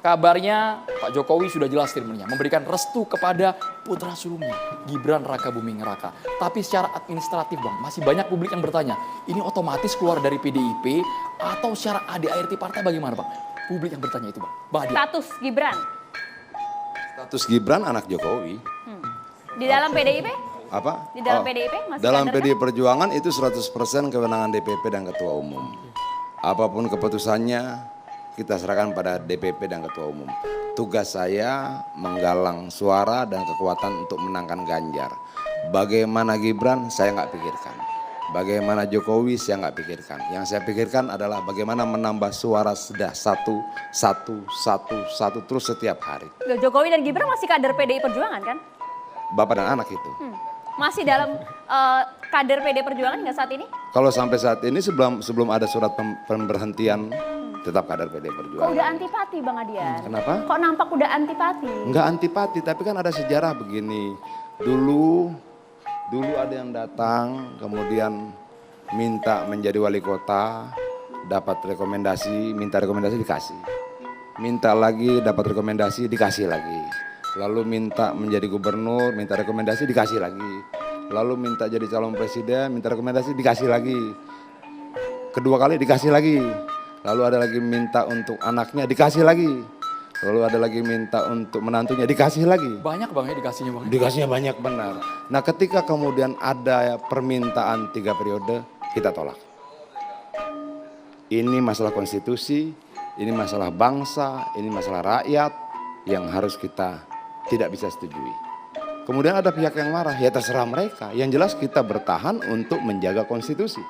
Kabarnya Pak Jokowi sudah jelas statementnya, memberikan restu kepada putra sulungnya, Gibran Rakabuming Raka. Tapi secara administratif Bang, masih banyak publik yang bertanya, ini otomatis keluar dari PDIP atau secara ADART partai bagaimana Bang? Publik yang bertanya itu Bang. Bang Adi. Status Gibran Status Gibran anak Jokowi. di dalam PDIP? Apa? Di dalam PDIP masih Dalam kader PDI Perjuangan itu 100% kewenangan DPP dan Ketua Umum. Apapun keputusannya kita serahkan pada DPP dan Ketua Umum. Tugas saya menggalang suara dan kekuatan untuk menangkan Ganjar. Bagaimana Gibran saya nggak pikirkan. Bagaimana Jokowi saya nggak pikirkan. Yang saya pikirkan adalah bagaimana menambah suara sudah satu terus setiap hari. Jokowi dan Gibran masih kader PDI Perjuangan kan? Bapak dan anak itu. Masih dalam kader PDI Perjuangan nggak saat ini? Kalau sampai saat ini sebelum ada surat pemberhentian tetap kader PDI Kok Perjuangan. udah antipati Bang Adian? Kenapa? Kok nampak udah antipati? Enggak antipati, tapi kan ada sejarah begini. Dulu ada yang datang, kemudian minta menjadi wali kota, dapat rekomendasi, minta rekomendasi dikasih. Minta lagi, dapat rekomendasi, dikasih lagi. Lalu minta menjadi gubernur, minta rekomendasi, dikasih lagi. Lalu minta jadi calon presiden, minta rekomendasi, dikasih lagi. Kedua kali dikasih lagi. Lalu ada lagi minta untuk anaknya, dikasih lagi. Lalu ada lagi minta untuk menantunya, dikasih lagi. Banyak Bang ya dikasihnya Bang. Dikasihnya banyak benar. Nah ketika kemudian ada permintaan 3 periode, kita tolak. Ini masalah konstitusi, ini masalah bangsa, ini masalah rakyat yang harus kita tidak bisa setujui. Kemudian ada pihak yang marah, ya terserah mereka. Yang jelas kita bertahan untuk menjaga konstitusi.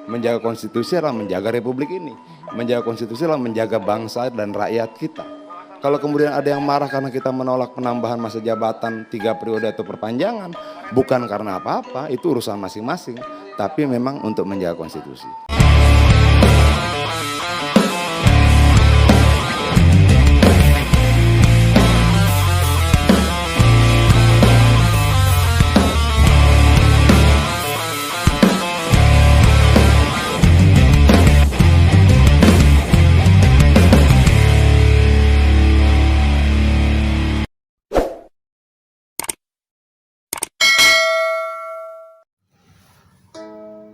Menjaga konstitusi adalah menjaga republik ini. Menjaga konstitusi adalah menjaga bangsa dan rakyat kita. Kalau kemudian ada yang marah karena kita menolak penambahan masa jabatan 3 periode atau perpanjangan, bukan karena apa-apa, itu urusan masing-masing, tapi memang untuk menjaga konstitusi.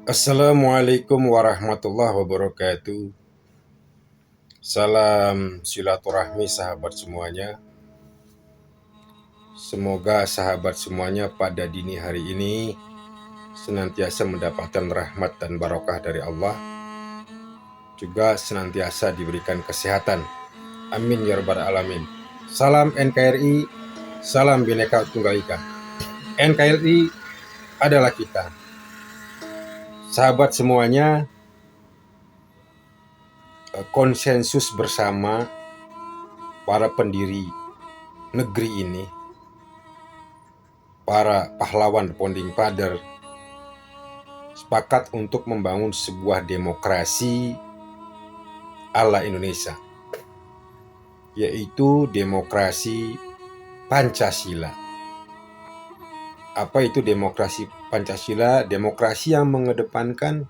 Assalamualaikum warahmatullahi wabarakatuh. Salam silaturahmi sahabat semuanya. Semoga sahabat semuanya pada dini hari ini senantiasa mendapatkan rahmat dan barokah dari Allah. Juga senantiasa diberikan kesehatan. Amin ya rabbal alamin. Salam NKRI, salam Bhinneka Tunggal Ika. NKRI adalah kita. Sahabat semuanya, konsensus bersama para pendiri negeri ini, para pahlawan founding father, sepakat untuk membangun sebuah demokrasi ala Indonesia, yaitu demokrasi Pancasila. Apa itu demokrasi Pancasila? Demokrasi yang mengedepankan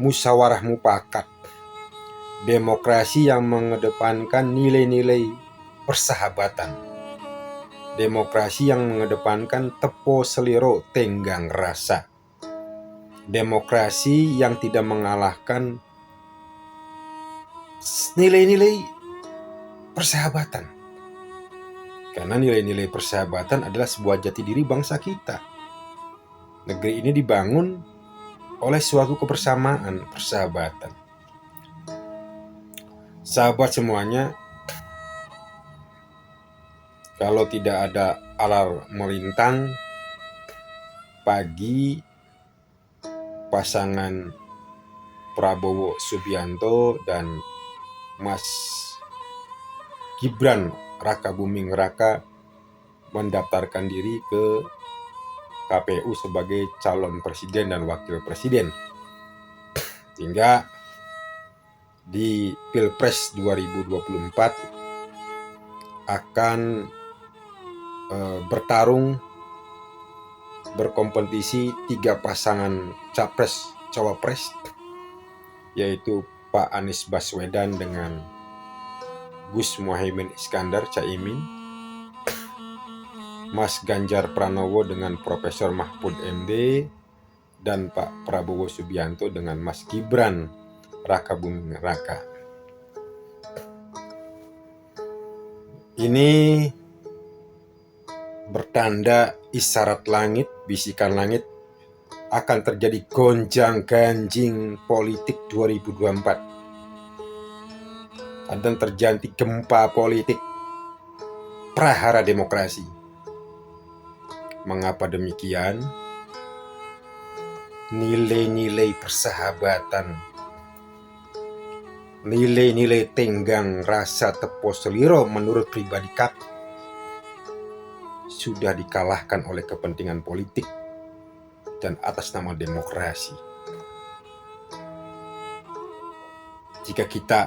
musyawarah mufakat. Demokrasi yang mengedepankan nilai-nilai persahabatan. Demokrasi yang mengedepankan tepo seliro tenggang rasa. Demokrasi yang tidak mengalahkan nilai-nilai persahabatan. Karena nilai-nilai persahabatan adalah sebuah jati diri bangsa kita. Negeri ini dibangun oleh suatu kebersamaan, persahabatan. Sahabat semuanya, kalau tidak ada alarm melintang, pagi pasangan Prabowo Subianto dan Mas Gibran Rakabuming Raka mendaftarkan diri ke KPU sebagai calon presiden dan wakil presiden. Hingga di Pilpres 2024 akan bertarung berkompetisi 3 pasangan capres cawapres, yaitu Pak Anies Baswedan dengan Gus Muhaimin Iskandar Caimin, Mas Ganjar Pranowo dengan Profesor Mahfud MD, dan Pak Prabowo Subianto dengan Mas Gibran Raka Buming Raka. Ini bertanda isyarat langit, bisikan langit akan terjadi gonjang-ganjing politik 2024. Dan terjadi gempa politik prahara demokrasi. Mengapa demikian? Nilai-nilai persahabatan, nilai-nilai tenggang rasa tepo seliro menurut pribadi Kap sudah dikalahkan oleh kepentingan politik dan atas nama demokrasi. Jika kita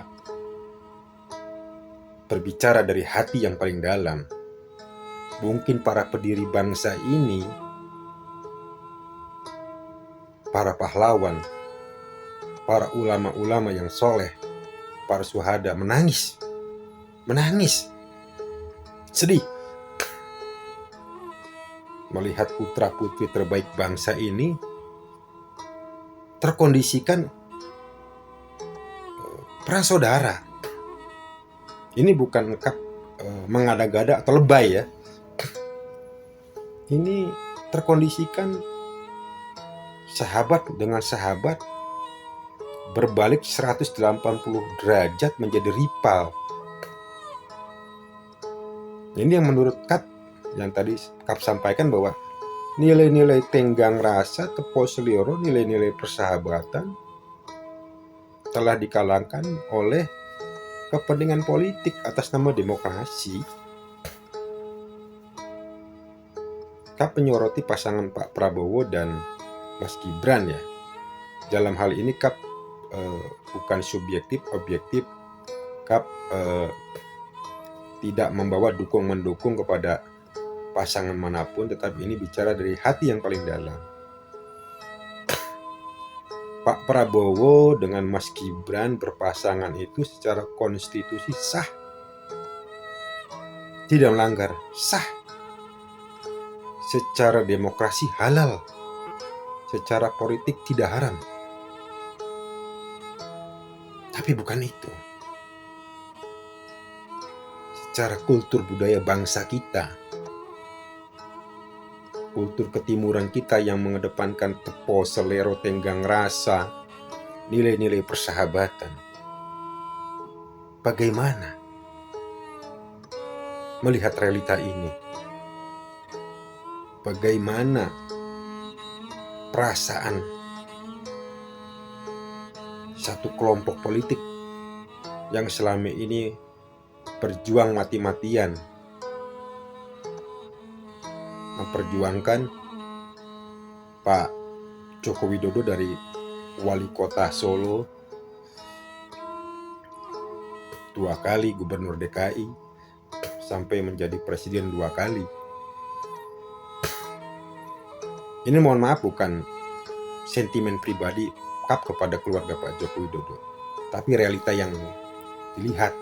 berbicara dari hati yang paling dalam, mungkin para pendiri bangsa ini, para pahlawan, para ulama-ulama yang soleh, para syuhada menangis, sedih melihat putra-putri terbaik bangsa ini terkondisikan perang saudara. Ini bukan mengada-gada atau lebay ya. Ini terkondisikan sahabat dengan sahabat berbalik 180 derajat menjadi rival. Ini yang menurut Kap, yang tadi Kap sampaikan bahwa nilai-nilai tenggang rasa, tepo seliro, nilai-nilai persahabatan telah dikalahkan oleh kepentingan politik atas nama demokrasi. Kap menyoroti pasangan Pak Prabowo dan Mas Gibran ya. Dalam hal ini Kap bukan subjektif, objektif. Kap tidak membawa dukung-mendukung kepada pasangan manapun, tetapi ini bicara dari hati yang paling dalam. Pak Prabowo dengan Mas Gibran berpasangan itu secara konstitusi sah. Tidak melanggar, sah. Secara demokrasi halal. Secara politik tidak haram. Tapi bukan itu. Secara kultur budaya bangsa kita, kultur ketimuran kita yang mengedepankan tepo selero tenggang rasa, nilai-nilai persahabatan. Bagaimana melihat realita ini? Bagaimana perasaan satu kelompok politik yang selama ini berjuang mati-matian memperjuangkan Pak Joko Widodo dari wali kota Solo 2 kali, gubernur DKI, sampai menjadi presiden 2 kali. Ini mohon maaf bukan sentimen pribadi Kap kepada keluarga Pak Joko Widodo, tapi realita yang dilihat.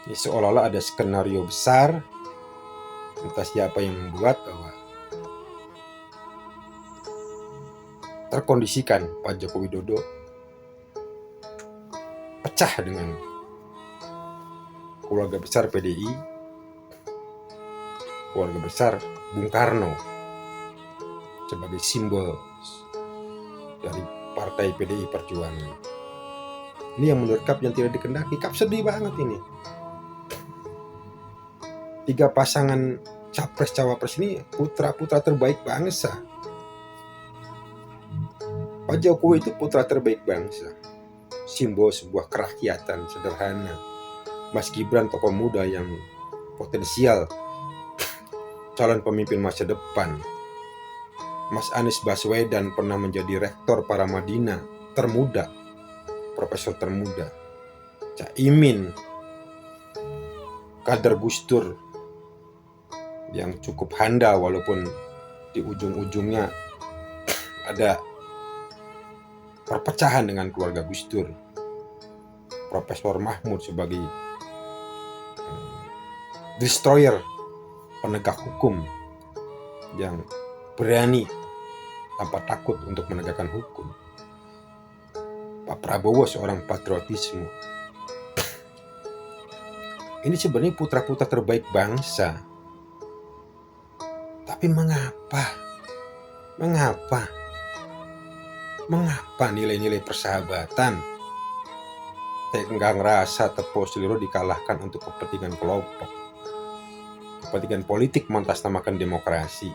Ini seolah-olah ada skenario besar, entah siapa yang membuat, bahwa terkondisikan Pak Joko Widodo pecah dengan keluarga besar PDI, keluarga besar Bung Karno sebagai simbol dari partai PDI Perjuangan. Ini yang menurut Kap yang tidak dikendaki. Kap sedih banget ini. 3 pasangan capres-cawapres ini putra-putra terbaik bangsa. Pak Jokowi itu putra terbaik bangsa, simbol sebuah kerakyatan sederhana. Mas Gibran tokoh muda yang potensial, calon pemimpin masa depan. Mas Anies Baswedan pernah menjadi rektor Paramadina termuda, profesor termuda. Caimin, kader Gus Dur yang cukup handal walaupun di ujung-ujungnya ada perpecahan dengan keluarga Gus Dur. Profesor Mahmud sebagai destroyer penegak hukum yang berani tanpa takut untuk menegakkan hukum. Pak Prabowo seorang patriotisme. Ini sebenarnya putra-putra terbaik bangsa. Tapi mengapa nilai-nilai persahabatan tenggang rasa Tepo Seliro dikalahkan untuk kepentingan kelompok, kepentingan politik mengatasnamakan demokrasi?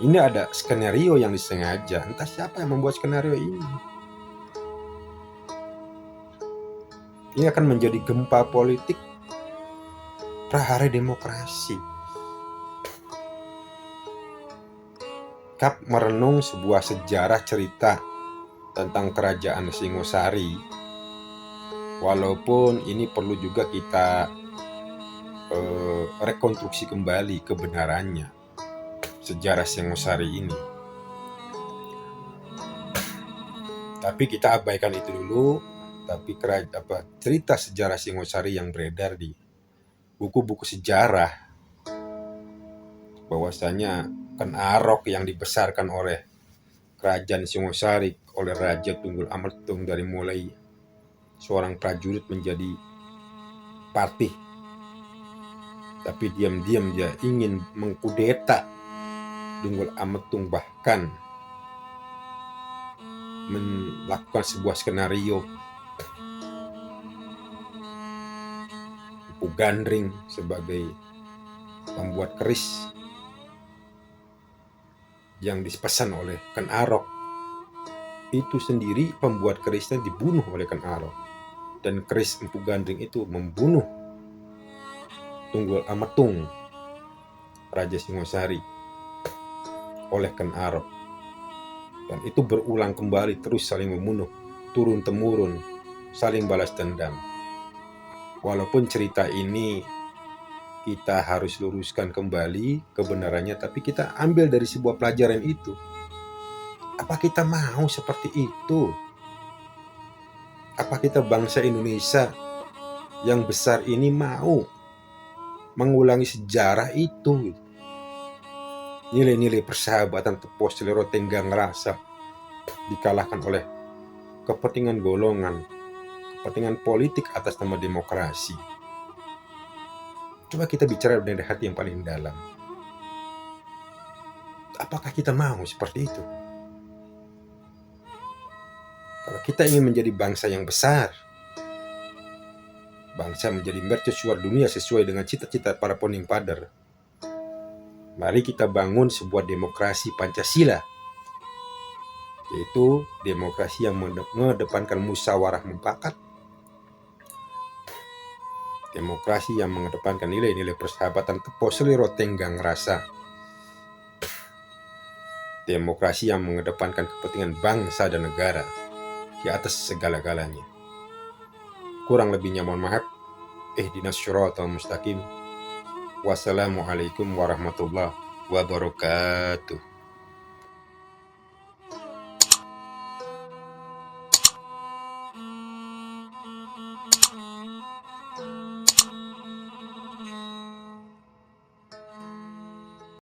Ini ada skenario yang disengaja. Entah siapa yang membuat skenario ini. Ini akan menjadi gempa politik prahara demokrasi. Kap merenung sebuah sejarah cerita tentang kerajaan Singosari. Walaupun ini perlu juga kita rekonstruksi kembali kebenarannya sejarah Singosari ini. Tapi kita abaikan itu dulu. Tapi cerita sejarah Singosari yang beredar di buku-buku sejarah, bahwasanya Ken Arok yang dibesarkan oleh kerajaan Singosari oleh Raja Tunggul Ametung dari mulai seorang prajurit menjadi patih, tapi diam-diam dia ingin mengkudeta Tunggul Ametung, bahkan melakukan sebuah skenario Empu Gandring sebagai pembuat keris yang dipesan oleh Ken Arok. Itu sendiri pembuat kerisnya dibunuh oleh Ken Arok, dan keris Empu Gandring itu membunuh Tunggul Ametung, Raja Singosari, oleh Ken Arok. Dan itu berulang kembali, terus saling membunuh, turun-temurun, saling balas dendam. Walaupun cerita ini kita harus luruskan kembali kebenarannya, tapi kita ambil dari sebuah pelajaran itu. Apa kita mau seperti itu? Apa kita bangsa Indonesia yang besar ini mau mengulangi sejarah itu? Nilai-nilai persahabatan Tepo Seliro tenggang rasa dikalahkan oleh kepentingan golongan, kepentingan politik atas nama demokrasi. Coba kita bicara dari hati yang paling dalam. Apakah kita mau seperti itu? Kalau kita ingin menjadi bangsa yang besar, bangsa menjadi mercusuar dunia sesuai dengan cita-cita para founding father, mari kita bangun sebuah demokrasi Pancasila, yaitu demokrasi yang mengedepankan musyawarah mufakat, demokrasi yang mengedepankan nilai-nilai persahabatan Tepo Seliro tenggang rasa, demokrasi yang mengedepankan kepentingan bangsa dan negara di atas segala-galanya. Kurang lebihnya mohon maaf. Ihdinas syiratal mustaqim. Wassalamualaikum warahmatullahi wabarakatuh.